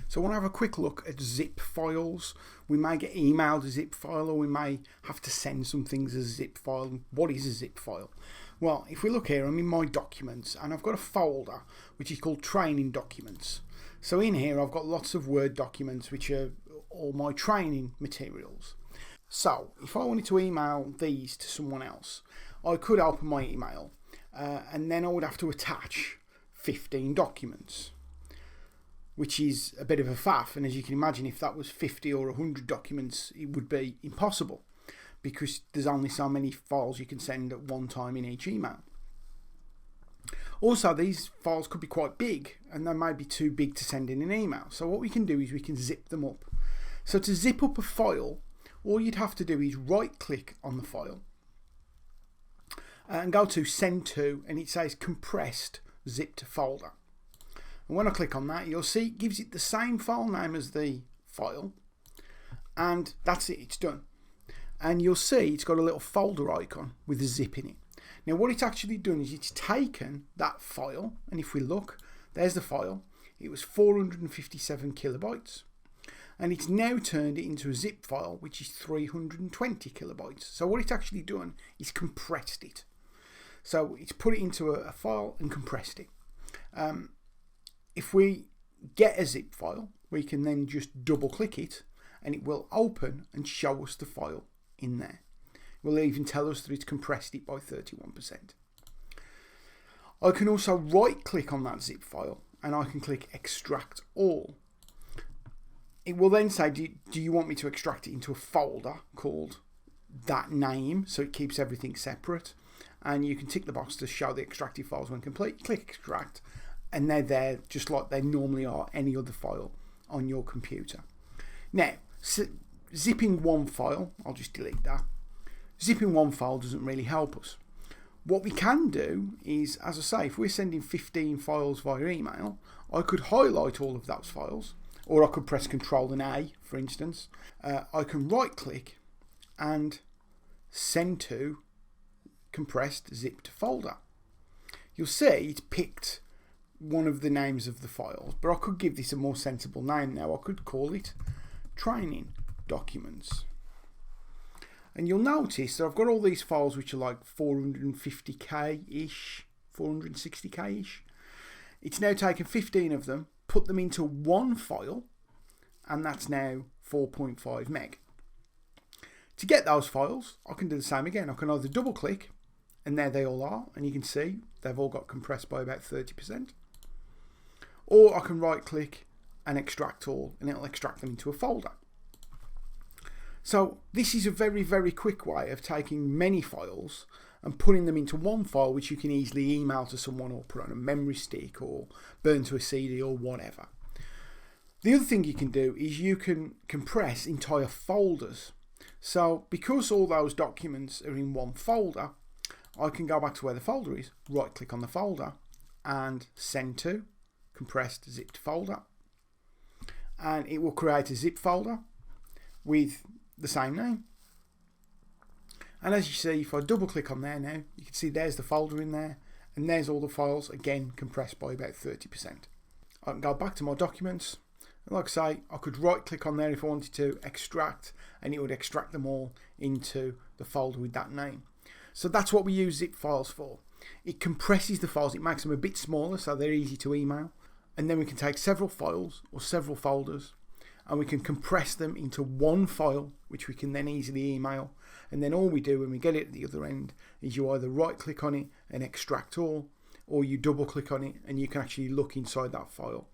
So I want to have a quick look at zip files. We may get emailed a zip file, or we may have to send some things as a zip file. What is a zip file? Well, if we look here, I'm in my documents and I've got a folder which is called training documents. So in here I've got lots of Word documents which are all my training materials. So if I wanted to email these to someone else, I could open my email and then I would have to attach 15 documents, which is a bit of a faff. And as you can imagine, if that was 50 or 100 documents, it would be impossible because there's only so many files you can send at one time in each email. Also, these files could be quite big and they may be too big to send in an email. So what we can do is we can zip them up. So to zip up a file, all you'd have to do is right click on the file and go to send to, and it says compressed zipped folder. And when I click on that, you'll see it gives it the same file name as the file, and that's it, it's done. And you'll see it's got a little folder icon with a zip in it. Now what it's actually done is it's taken that file, and if we look, there's the file. It was 457 kilobytes, and it's now turned it into a zip file which is 320 kilobytes. So what it's actually done is compressed it. So it's put it into a file and compressed it. If we get a zip file, we can then just double click it and it will open and show us the file in there. It will even tell us that it's compressed it by 31%. I can also right click on that zip file and I can click extract all. It will then say, do you want me to extract it into a folder called that name, so it keeps everything separate? And you can tick the box to show the extracted files when complete. Click extract and they're there just like they normally are any other file on your computer. Now, zipping one file, I'll just delete that. Zipping one file doesn't really help us. What we can do is, as I say, if we're sending 15 files via email, I could highlight all of those files, or I could press Ctrl and A, for instance. I can right click and send to compressed zipped folder. You'll see it's picked one of the names of the files, but I could give this a more sensible name now. I could call it training documents. And you'll notice that I've got all these files which are like 450k-ish, 460k-ish. It's now taken 15 of them, put them into one file, and that's now 4.5 meg. To get those files, I can do the same again. I can either double click, and there they all are, and you can see they've all got compressed by about 30%. Or I can right click and extract all, and it'll extract them into a folder. So this is a very, very quick way of taking many files and putting them into one file which you can easily email to someone or put on a memory stick or burn to a CD or whatever. The other thing you can do is you can compress entire folders. So because all those documents are in one folder, I can go back to where the folder is, right click on the folder and send to compressed zipped folder, and it will create a zip folder with the same name. And as you see, if I double click on there now, you can see there's the folder in there, and there's all the files, again compressed by about 30%. I can go back to my documents, and like I say, I could right click on there if I wanted to, extract, and it would extract them all into the folder with that name. So that's what we use zip files for. It compresses the files, it makes them a bit smaller so they're easy to email, and then we can take several files or several folders and we can compress them into one file which we can then easily email. And then all we do when we get it at the other end is you either right click on it and extract all, or you double click on it and you can actually look inside that file